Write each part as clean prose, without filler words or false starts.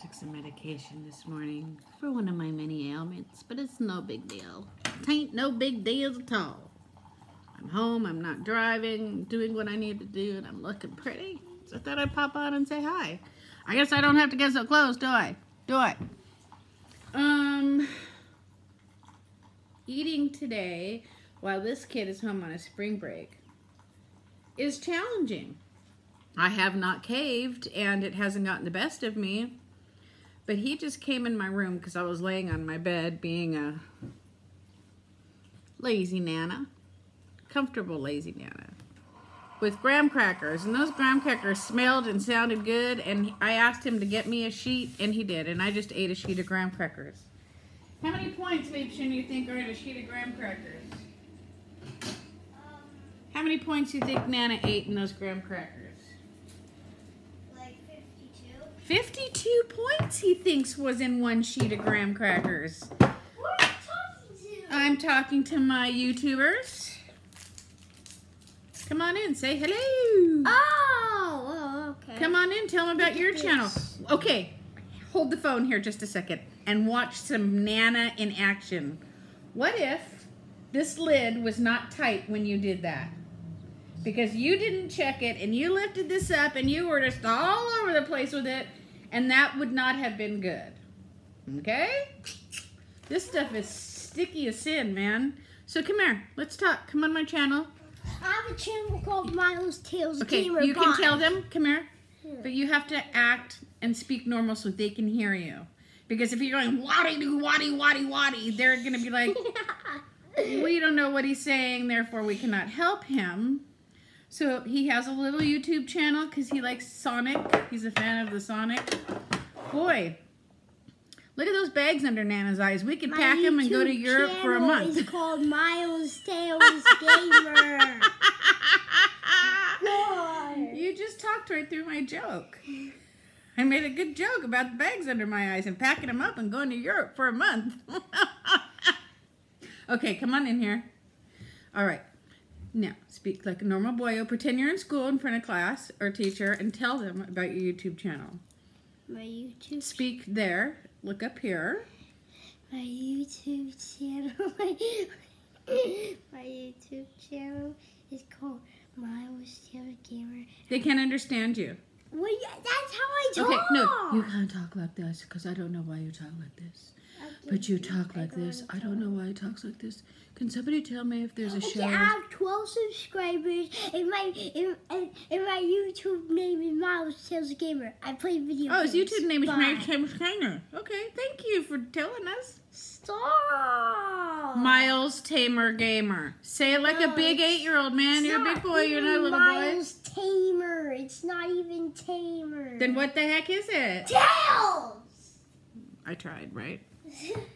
took some medication this morning for one of my many ailments, but it's no big deal. Tain't no big deal at all. I'm home, I'm not driving, doing what I need to do, and I'm looking pretty. So I thought I'd pop on and say hi. I guess I don't have to get so close, do I? Eating today while this kid is home on a spring break is challenging. I have not caved, and it hasn't gotten the best of me, but he just came in my room because I was laying on my bed being a lazy nana, comfortable lazy nana, with graham crackers, and those graham crackers smelled and sounded good, and I asked him to get me a sheet, and he did, and I just ate a sheet of graham crackers. How many points, Liebchen, you think are in a sheet of graham crackers? How many points do you think Nana ate in those graham crackers? Like 52. 52 points he thinks was in one sheet of graham crackers. Who are you talking to? I'm talking to my YouTubers. Come on in, say hello. Oh, okay. Come on in, tell them about your channel. Okay, hold the phone here just a second and watch some Nana in action. What if this lid was not tight when you did that? Because you didn't check it, and you lifted this up, and you were just all over the place with it, and that would not have been good. Okay? This stuff is sticky as sin, man. So come here, let's talk. Come on my channel. I have a channel called Miles Tales Gamer. Okay, you can tell them, come here, but you have to act and speak normal so they can hear you. Because if you're going waddy, they're going to be like, we don't know what he's saying, therefore we cannot help him. So he has a little YouTube channel because he likes Sonic. He's a fan of the Sonic. Boy, look at those bags under Nana's eyes. We could pack them and go to Europe for a month. It's called Miles Tales Gamer. You just talked right through my joke. I made a good joke about the bags under my eyes and packing them up and going to Europe for a month. Okay, come on in here. All right. Now, speak like a normal boyo. Pretend you're in school in front of class or teacher and tell them about your YouTube channel. My YouTube. Speak there. Look up here. My YouTube channel. My YouTube channel is called Miles Tales Gamer. They can't understand you. Well, yeah, that's how I talk. Okay, no, you can't talk like this because I don't know why you talk like this. But you talk like this. I don't know why he talks like this. Can somebody tell me if there's a show? I have 12 subscribers, and my YouTube name is Miles Tales Gamer. I play video games. Oh, his YouTube name is Miles Tales Gamer. Okay, thank you for telling us. Stop. Miles Tamer Gamer. Say it like a big 8-year-old man. You're a big boy. You're not a little boy. Miles Tamer. It's not even Tamer. Then what the heck is it? Tails. I tried, right?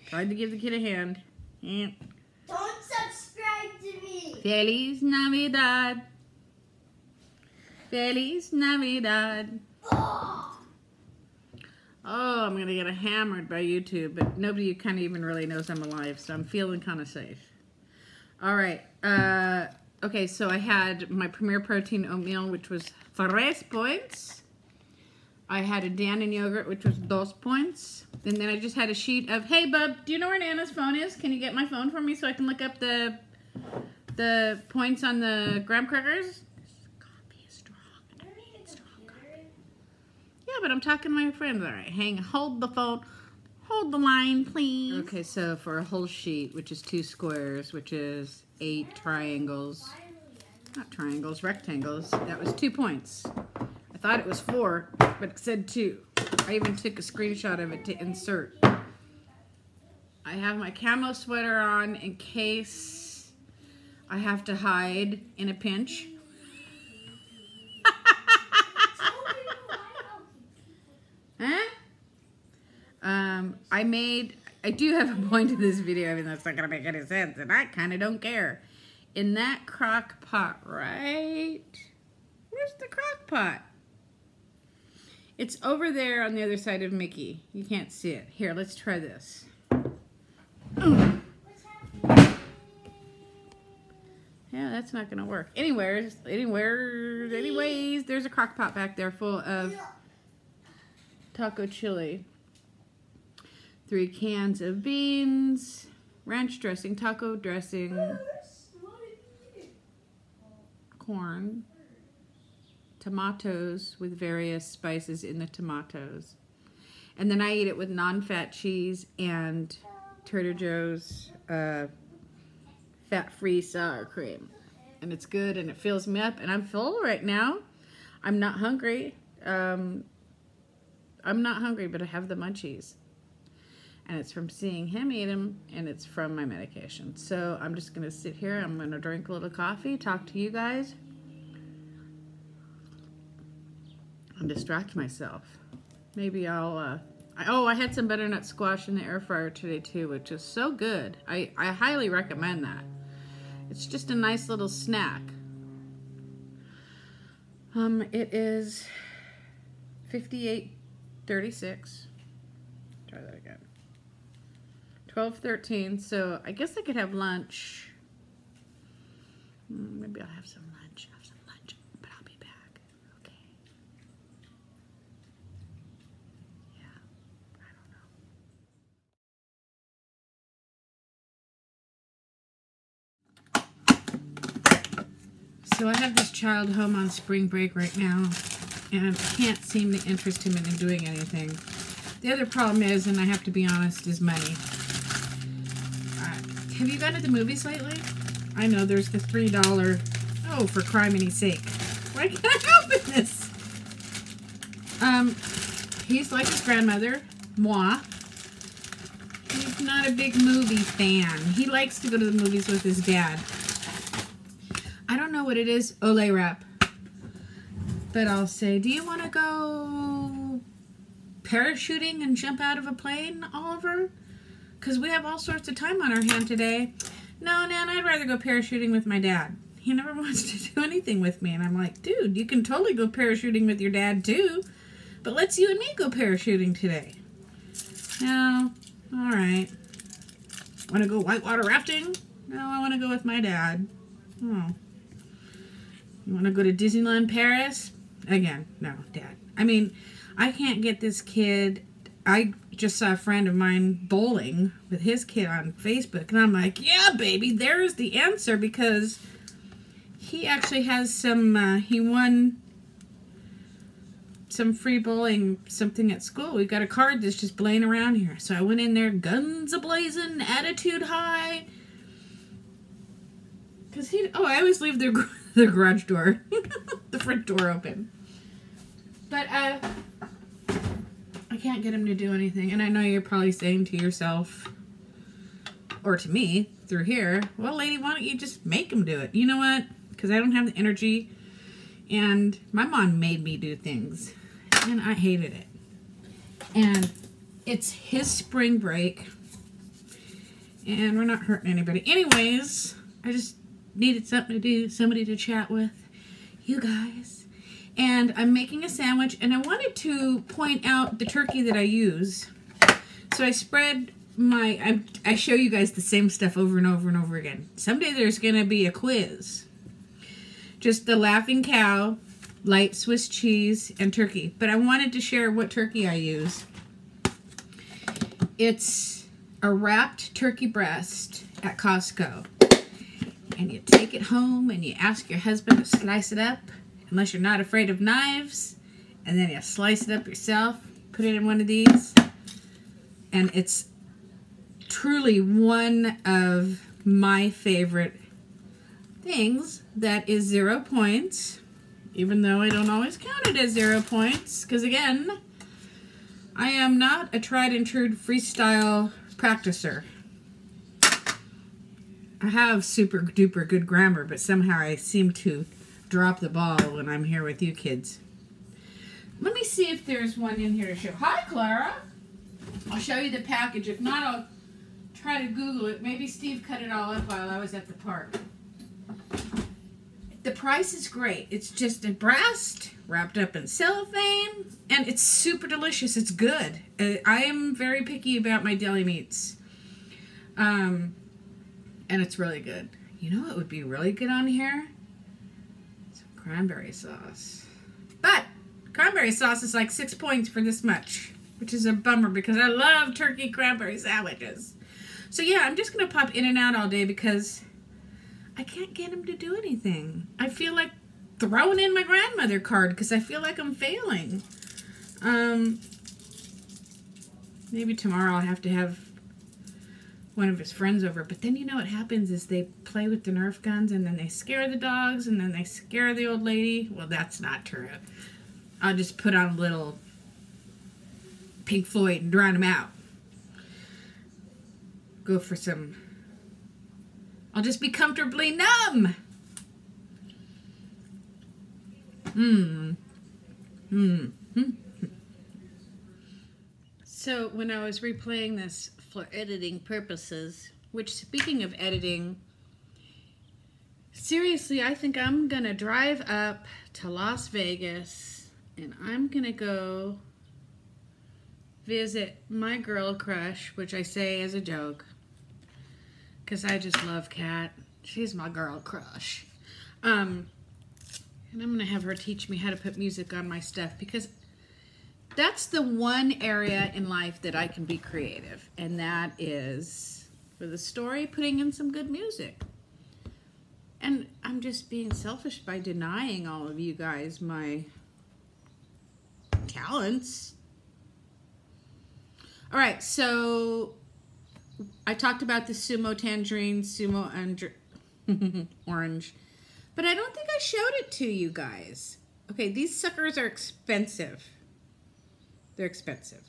Tried to give the kid a hand. Don't subscribe to me. Feliz Navidad. Feliz Navidad. Oh. Oh, I'm going to get hammered by YouTube, but nobody kind of even really knows I'm alive, so I'm feeling kind of safe. All right. Okay, so I had my Premier Protein oatmeal, which was 3 points. I had a Dannon yogurt, which was 2 points. And then I just had a sheet of, hey, bub, do you know where Nana's phone is? Can you get my phone for me so I can look up the points on the graham crackers? This coffee is strong. I don't need it stronger. Yeah, but I'm talking to my friends. All right, hold the phone. Hold the line, please. Okay, so for a whole sheet, which is 2 squares, which is 8 triangles. Not triangles, rectangles. That was 2 points. I thought it was 4, but it said 2. I even took a screenshot of it to insert. I have my camo sweater on in case I have to hide in a pinch. Huh? I do have a point to this video, I mean, that's not going to make any sense, and I kind of don't care. In that crock pot, right? Where's the crock pot? It's over there on the other side of Mickey. You can't see it. Here, let's try this. Yeah, that's not going to work. Anyways, there's a crock pot back there full of taco chili. 3 cans of beans, ranch dressing, taco dressing, corn, tomatoes with various spices in the tomatoes. And then I eat it with non-fat cheese and Trader Joe's fat-free sour cream. And it's good and it fills me up. And I'm full right now. I'm not hungry. I'm not hungry, but I have the munchies. And it's from seeing him eat them, and it's from my medication. So I'm just going to sit here. I'm going to drink a little coffee, talk to you guys, and distract myself. Maybe I'll... oh, I had some butternut squash in the air fryer today, too, which is so good. I highly recommend that. It's just a nice little snack. It is 58:36. Try that again. 12:13. So I guess I could have lunch. Maybe I'll have some lunch. But I'll be back. Okay. Yeah. I don't know. So I have this child home on spring break right now, and I can't seem to interest him in doing anything. The other problem is, and I have to be honest, is money. Have you gone to the movies lately? I know there's the $3. Oh, for criminy sake! Why can't I open this? He's like his grandmother, moi. He's not a big movie fan. He likes to go to the movies with his dad. I don't know what it is, Ole Rap. But I'll say, do you want to go parachuting and jump out of a plane, Oliver? Because we have all sorts of time on our hand today. No, Nan, I'd rather go parachuting with my dad. He never wants to do anything with me. And I'm like, dude, you can totally go parachuting with your dad too. But let's you and me go parachuting today. No, all right. Want to go whitewater rafting? No, I want to go with my dad. Oh. You want to go to Disneyland Paris? Again, no, Dad. I mean, I can't get this kid. I just saw a friend of mine bowling with his kid on Facebook, and I'm like, yeah, baby, there's the answer, because he actually has some, he won some free bowling something at school. We got a card that's just laying around here. So I went in there, guns a-blazing, attitude high. Because I always leave the garage door, the front door open. But, I can't get him to do anything. And I know you're probably saying to yourself, or to me, through here, well, lady, why don't you just make him do it? You know what? Because I don't have the energy. And my mom made me do things. And I hated it. And it's his spring break. And we're not hurting anybody. Anyways, I just needed something to do, somebody to chat with. You guys. And I'm making a sandwich. And I wanted to point out the turkey that I use. So I spread I show you guys the same stuff over and over and over again. Someday there's going to be a quiz. Just the Laughing Cow, light Swiss cheese, and turkey. But I wanted to share what turkey I use. It's a wrapped turkey breast at Costco. And you take it home and you ask your husband to slice it up, unless you're not afraid of knives. And then you slice it up yourself, put it in one of these. And it's truly one of my favorite things that is 0 points, even though I don't always count it as 0 points, because again, I am not a tried and true freestyle practicer. I have super duper good grammar, but somehow I seem to drop the ball when I'm here with you kids. Let me see if there's one in here to show. Hi, Clara. I'll show you the package. If not, I'll try to Google it. Maybe Steve cut it all up while I was at the park. The price is great. It's just a breast wrapped up in cellophane, and it's super delicious. It's good. I am very picky about my deli meats. And it's really good. You know what would be really good on here? Some cranberry sauce. But cranberry sauce is like 6 points for this much. which is a bummer because I love turkey cranberry sandwiches. So yeah, I'm just going to pop in and out all day because I can't get him to do anything. I feel like throwing in my grandmother card because I feel like I'm failing. Maybe tomorrow I'll have to have one of his friends over. But then you know what happens is they play with the Nerf guns and then they scare the dogs and then they scare the old lady. Well, that's not true. I'll just put on a little Pink Floyd and drown them out. Go for some... I'll just be comfortably numb. So when I was replaying this for editing purposes, which speaking of editing, seriously, I think I'm gonna drive up to Las Vegas and I'm gonna go visit my girl crush, which I say as a joke, because I just love Kat. She's my girl crush. And I'm going to have her teach me how to put music on my stuff, because that's the one area in life that I can be creative, and that is, for the story, putting in some good music. And I'm just being selfish by denying all of you guys my talents. All right, so I talked about the Sumo Tangerine, Sumo Orange, but I don't think I showed it to you guys. Okay, these suckers are expensive. They're expensive.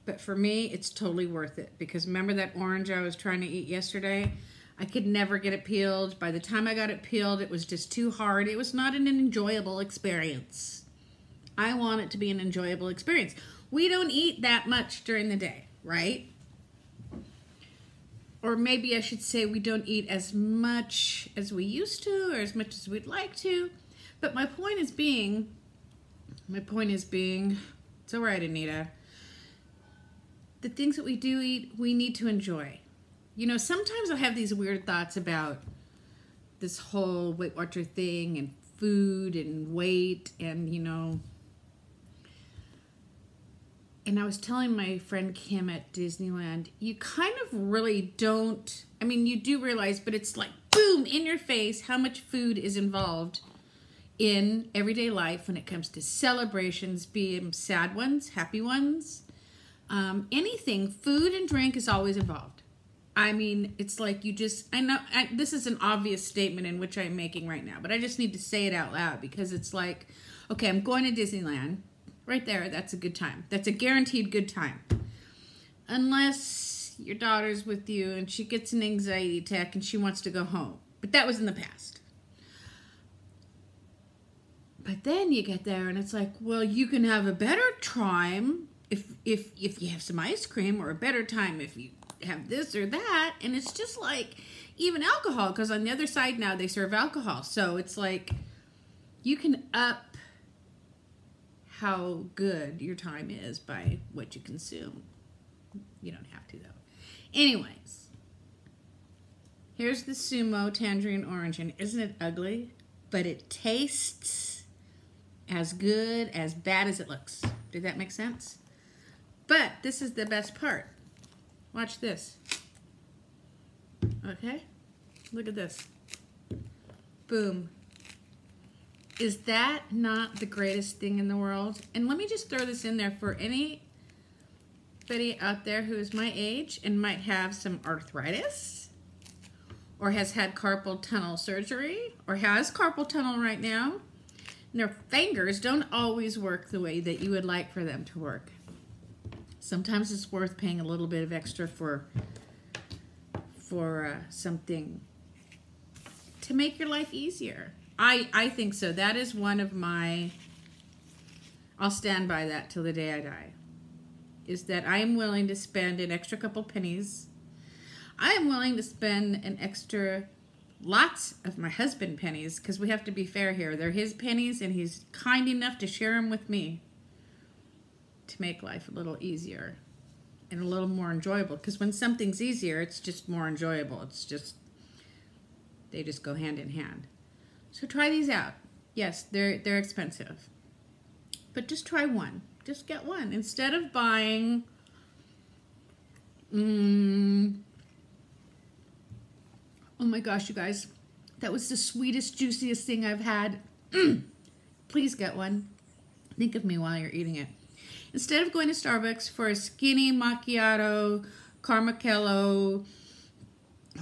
But for me, it's totally worth it, because remember that orange I was trying to eat yesterday? I could never get it peeled. By the time I got it peeled, it was just too hard. It was not an enjoyable experience. I want it to be an enjoyable experience. We don't eat that much during the day, right? Or maybe I should say we don't eat as much as we used to, or as much as we'd like to. But my point is being, it's all right, Anita. The things that we do eat, we need to enjoy. You know, sometimes I have these weird thoughts about this whole Weight Watcher thing and food and weight and, you know. And I was telling my friend Kim at Disneyland, you kind of really don't, I mean, you do realize, but it's like, boom, in your face, how much food is involved in everyday life when it comes to celebrations, be them sad ones, happy ones, anything, food and drink is always involved. I mean, it's like you just, I know, this is an obvious statement in which I'm making right now, but I just need to say it out loud, because it's like, okay, I'm going to Disneyland. Right there, that's a good time. That's a guaranteed good time. Unless your daughter's with you and she gets an anxiety attack and she wants to go home. But that was in the past. But then you get there and it's like, well, you can have a better time if you have some ice cream, or a better time if you have this or that. And it's just like, even alcohol, because on the other side now they serve alcohol. So it's like, you can up how good your time is by what you consume. You don't have to, though. Anyways, here's the Sumo Tangerine Orange, and isn't it ugly? But it tastes as good, as bad as it looks. Did that make sense? But this is the best part. Watch this. Okay? Look at this. Boom. Is that not the greatest thing in the world? And let me just throw this in there for anybody out there who is my age and might have some arthritis, or has had carpal tunnel surgery, or has carpal tunnel right now, and their fingers don't always work the way that you would like for them to work. Sometimes it's worth paying a little bit of extra for something to make your life easier. I think so. That is one of my, I'll stand by that till the day I die, is that I am willing to spend an extra couple pennies. I am willing to spend an extra, lots of my husband pennies, because we have to be fair here. They're his pennies, and he's kind enough to share them with me to make life a little easier and a little more enjoyable. Because when something's easier, it's just more enjoyable. It's just, they just go hand in hand. So try these out. Yes, they're expensive, but just try one. Just get one. Instead of buying, oh my gosh, you guys. That was the sweetest, juiciest thing I've had. Please get one. Think of me while you're eating it. Instead of going to Starbucks for a skinny macchiato, carmachello,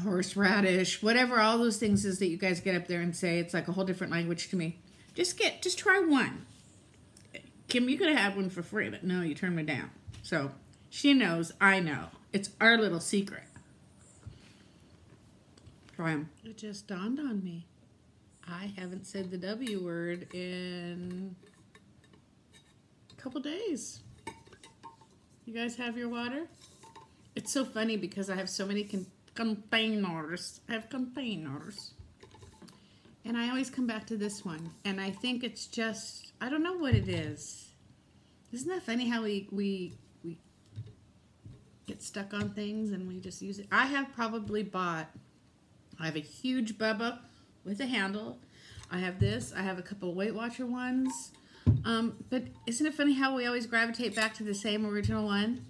horseradish, whatever all those things is that you guys get up there and say, it's like a whole different language to me. Just try one. Kim, you could have had one for free, but no, you turned me down. So she knows, I know. It's our little secret. Try them. It just dawned on me. I haven't said the W word in a couple days. You guys have your water? It's so funny because I have so many containers. I have containers. And I always come back to this one. And I think it's just, I don't know what it is. Isn't that funny how we get stuck on things and we just use it? I have probably bought, I have a huge Bubba with a handle. I have this. I have a couple of Weight Watcher ones. But isn't it funny how we always gravitate back to the same original one?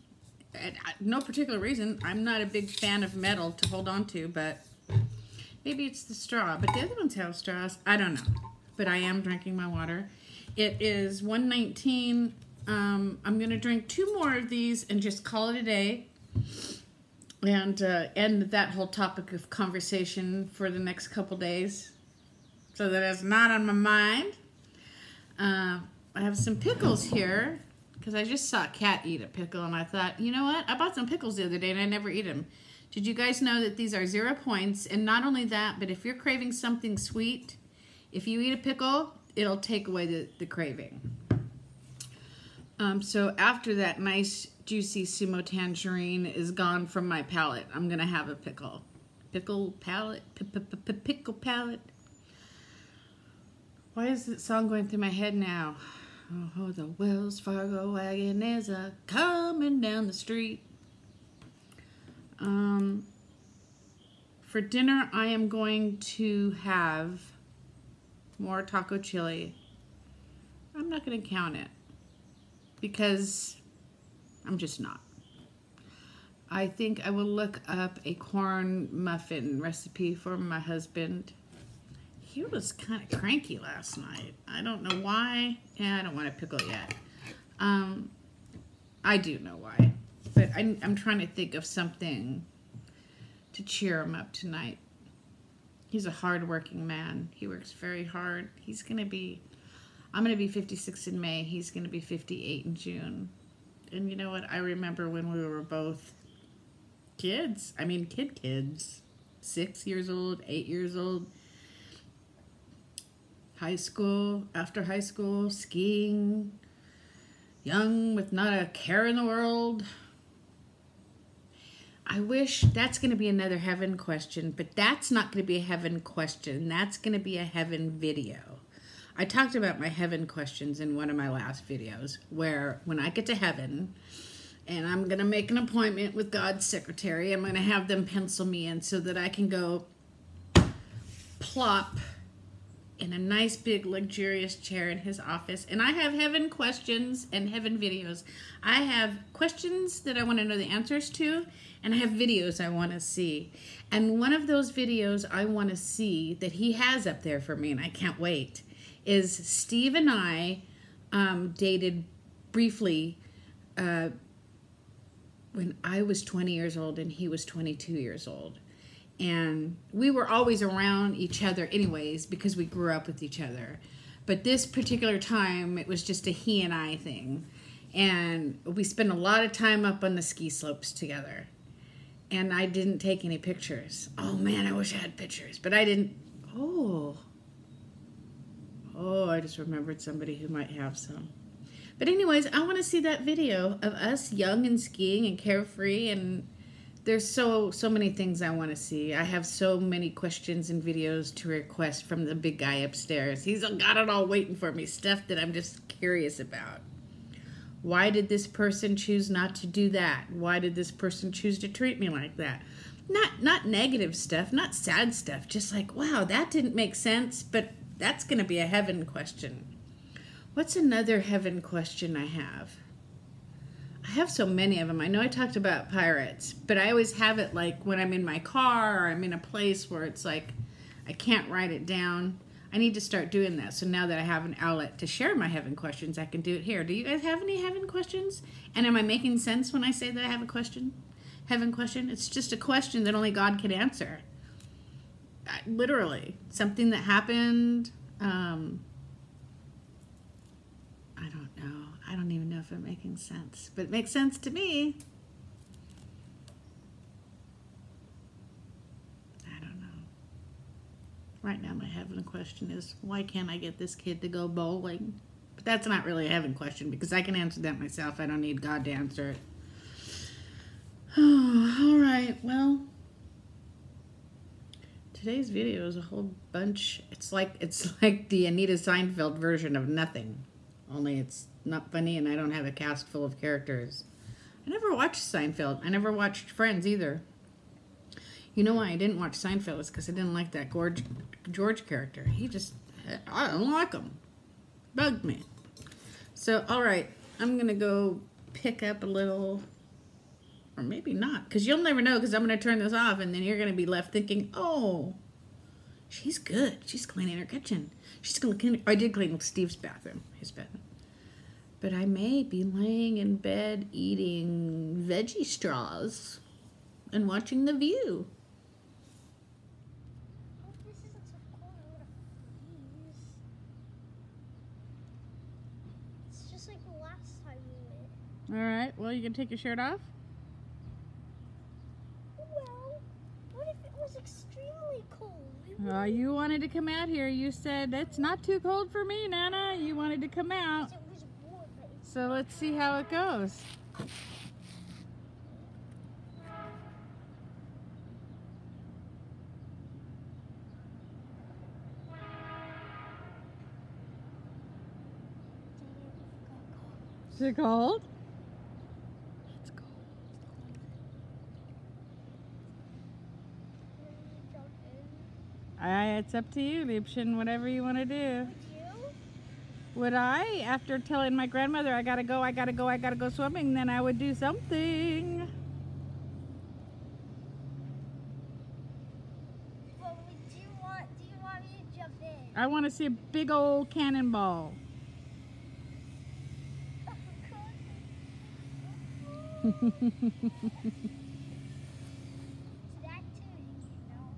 No particular reason. I'm not a big fan of metal to hold on to, but maybe it's the straw. But the other ones have straws. I don't know. But I am drinking my water. It is 1:19. I'm going to drink 2 more of these and just call it a day. And end that whole topic of conversation for the next couple days. So that it's not on my mind. I have some pickles here. Because I just saw a cat eat a pickle. And I thought, you know what? I bought some pickles the other day and I never eat them. Did you guys know that these are 0 points? And not only that, but if you're craving something sweet, if you eat a pickle, it'll take away the craving. So after that nice juicy sumo tangerine is gone from my palate, I'm going to have a pickle. Pickle palate. Pickle palate. Why is that song going through my head now? Oh, the Wells Fargo wagon is coming down the street. For dinner, I am going to have more taco chili. I'm not going to count it because I'm just not. I think I will look up a corn muffin recipe for my husband. He was kind of cranky last night. I don't know why. Yeah, I don't want to pickle yet. I do know why. But I'm trying to think of something to cheer him up tonight. He's a hard-working man. He works very hard. I'm going to be 56 in May. He's going to be 58 in June. And you know what? I remember when we were both kids. I mean, kids. 6 years old, 8 years old. High school, after high school, skiing, young with not a care in the world. I wish that's going to be another heaven question, but that's not going to be a heaven question. That's going to be a heaven video. I talked about my heaven questions in one of my last videos, where when I get to heaven, and I'm going to make an appointment with God's secretary, I'm going to have them pencil me in so that I can go plop in a nice big luxurious chair in his office. And I have heaven questions and heaven videos. I have questions that I want to know the answers to, and I have videos I want to see. And one of those videos I want to see that he has up there for me, and I can't wait, is Steve and I dated briefly when I was 20 years old and he was 22 years old. And we were always around each other anyways because we grew up with each other. But this particular time, it was just a he and I thing. And we spent a lot of time up on the ski slopes together. And I didn't take any pictures. Oh man, I wish I had pictures. But I didn't. Oh, I just remembered somebody who might have some. But anyways, I want to see that video of us young and skiing and carefree, and there's so many things I want to see. I have so many questions and videos to request from the big guy upstairs. He's got it all waiting for me, stuff that I'm just curious about. Why did this person choose not to do that? Why did this person choose to treat me like that? Not negative stuff, not sad stuff, just like, wow, that didn't make sense, but that's going to be a heaven question. What's another heaven question I have? I have so many of them. I know I talked about pirates, but I always have it like when I'm in my car or I'm in a place where it's like I can't write it down. I need to start doing that. So now that I have an outlet to share my heaven questions, I can do it here. Do you guys have any heaven questions? And am I making sense when I say that I have a question? Heaven question? It's just a question that only God can answer. Literally. Something that happened. I don't know. I don't even know if I'm making sense. But it makes sense to me. I don't know. Right now my heaven question is, why can't I get this kid to go bowling? But that's not really a heaven question because I can answer that myself. I don't need God to answer it. Oh, all right. Well, today's video is a whole bunch. It's like the Anita Seinfeld version of Nothing. Only it's not funny and I don't have a cast full of characters. I never watched Seinfeld. I never watched Friends either. You know why I didn't watch Seinfeld is because I didn't like that George character. I don't like him. Bugged me. So, all right. I'm going to go pick up a little, or maybe not, because you'll never know because I'm going to turn this off and then you're going to be left thinking, oh, she's good. She's cleaning her kitchen. She's going to clean. I did clean Steve's bathroom, his bedroom. But I may be laying in bed eating veggie straws and watching The View. Oh, this isn't so cold. I would have freeze. It's just like the last time we went. All right. Well, you can take your shirt off. Well, what if it was extremely cold? You wanted to come out here. You said, it's not too cold for me, Nana. You wanted to come out. It was warm, but it's So let's see how it goes. Is it cold? It's cold. jump in. It's up to you, Liebchen, whatever you want to do. Would you? Would I, after telling my grandmother I gotta go swimming, then I would do something. Well, do you want me to jump in? I want to see a big old cannonball. It's that too, you know.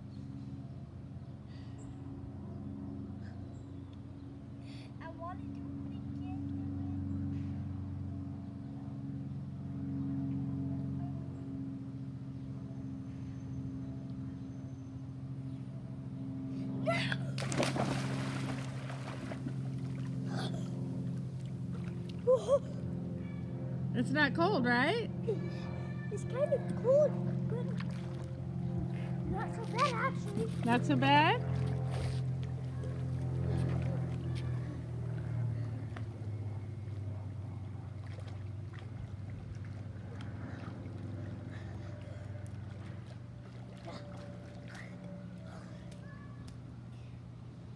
I want to do it again. It's not cold, right? It's kind of cold, but not so bad actually. Not so bad?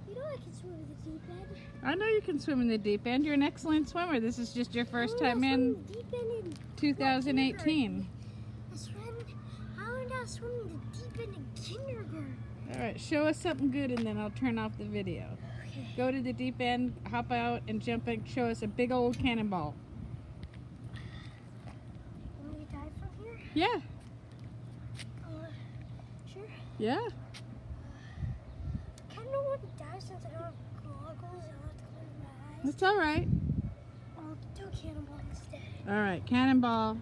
You know I can swim in the deep end. I know you can swim in the deep end. You're an excellent swimmer. This is just your first time in Deep end in 2018. I learned how to swim in the deep end in kindergarten. All right, show us something good and then I'll turn off the video. Okay. Go to the deep end, hop out, and jump in. Show us a big old cannonball. Want me to dive from here? Yeah, Sure. yeah. I kind of don't want to dive since I don't have goggles. I don't have to close my eyes. That's all right. I'll do a cannonball instead. All right, cannonball.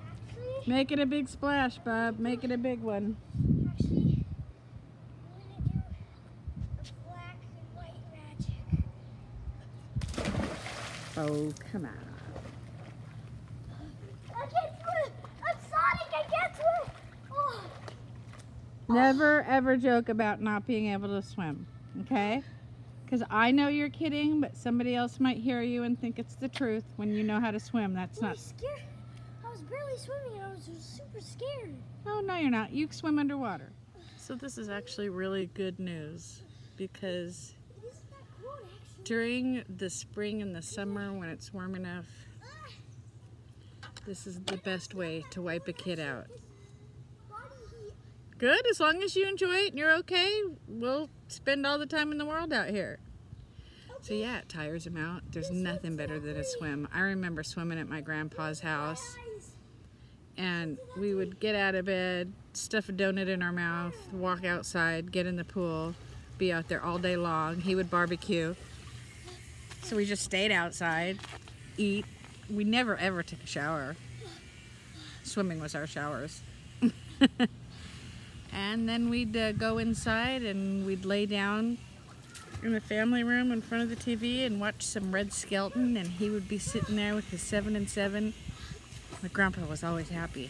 Actually, Make it a big splash, Bob. Make it a big one. I'm gonna do a black and white magic. Oh, come on. I can't swim! I'm Sonic! I can't swim! Oh. Never ever joke about not being able to swim, okay? Because I know you're kidding, but somebody else might hear you and think it's the truth when you know how to swim. That's I not. was scared. I was barely swimming and I was super scared. Oh, no, you're not. You swim underwater. So this is actually really good news because Isn't that cool, actually? During the spring and the summer when it's warm enough, this is the best way to wipe a kid out. Good, as long as you enjoy it and you're okay, we'll spend all the time in the world out here. So yeah, it tires him out. There's nothing better than a swim. I remember swimming at my grandpa's house, and we would get out of bed, stuff a donut in our mouth, walk outside, get in the pool, be out there all day long. He would barbecue. So we just stayed outside, eat. We never ever took a shower. Swimming was our showers. And then we'd go inside and we'd lay down in the family room in front of the TV and watch some Red Skelton, and he would be sitting there with his 7 and 7. My grandpa was always happy.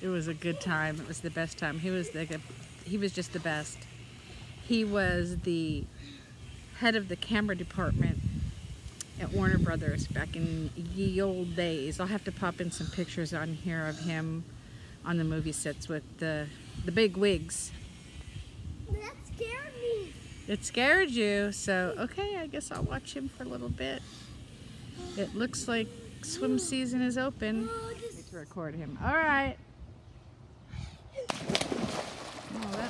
It was a good time. It was the best time. He was just the best. He was the head of the camera department at Warner Brothers back in ye old days. I'll have to pop in some pictures on here of him on the movie sets with the big wigs. That scared me. It scared you, so okay, I guess I'll watch him for a little bit. It looks like swim season is open. Let's record him. All right. Oh,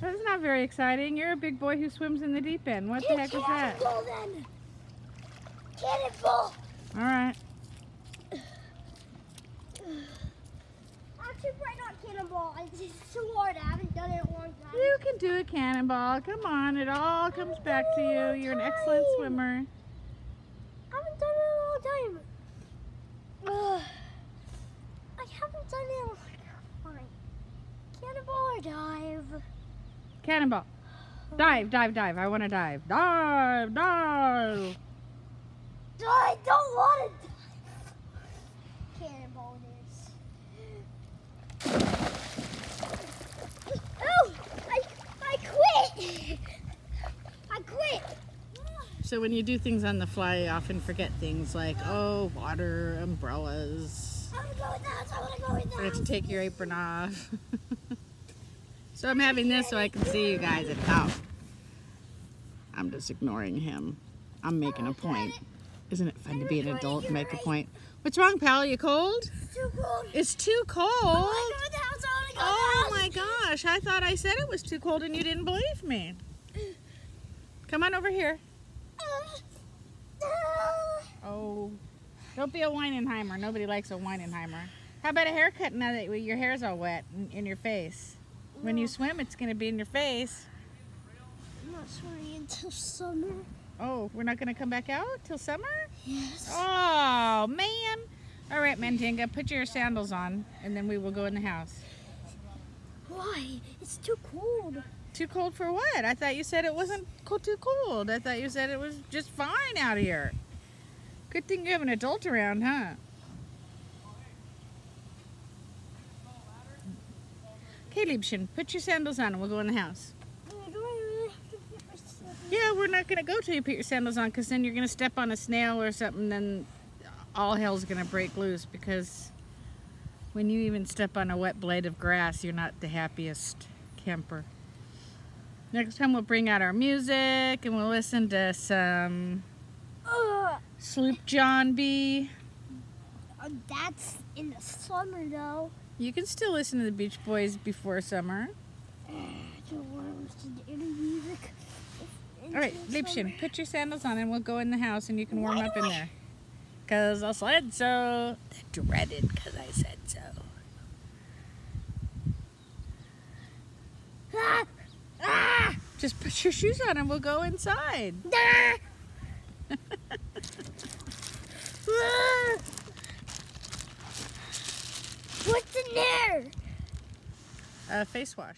that's not very exciting. You're a big boy who swims in the deep end. What the heck is that? Then. Cannonball. All right. Actually, probably not cannonball. It's too hard. I haven't done it in a long time. You can do a cannonball. Come on, it all comes back to you. You're an excellent swimmer. I haven't done it in a long time. I haven't done it in a long time. Cannonball or dive? Cannonball. Dive, dive, dive. I want to dive. Dive, dive. I don't want to dive. Cannonball it is. Oh! I quit! I quit! So when you do things on the fly, you often forget things like, oh, water, umbrellas. I want to go with that. I want to go with that. Forget to take your apron off. So I'm having this so I can see you guys at home. I'm just ignoring him. I'm making a point. Isn't it fun to be an adult and make a point? What's wrong, pal? Are you cold? It's too cold. It's too cold? I want to go in the house. I want to go Oh in the house. my gosh, I thought I said it was too cold and you didn't believe me. Come on over here. Oh, don't be a Weinenheimer. Nobody likes a Weinenheimer. How about a haircut now that your hair's all wet in your face? When you swim, it's going to be in your face. I'm not swimming until summer. Oh, we're not going to come back out till summer? Yes. Oh, man. All right, Mandinga, put your sandals on, and then we will go in the house. Why? It's too cold. Too cold for what? I thought you said it wasn't too cold. I thought you said it was just fine out here. Good thing you have an adult around, huh? Okay, Liebchen, put your sandals on and we'll go in the house. Yeah, we're not going to go till you put your sandals on, because then you're going to step on a snail or something, then all hell's going to break loose, because when you even step on a wet blade of grass, you're not the happiest camper. Next time we'll bring out our music and we'll listen to some Sloop John B. That's in the summer, though. You can still listen to the Beach Boys before summer. I don't want to listen to any music. All right, Liebchen, put your sandals on and we'll go in the house and you can warm up in there. Because I said so. The dreaded because I said so. Just put your shoes on and we'll go inside. What's in there? Face wash.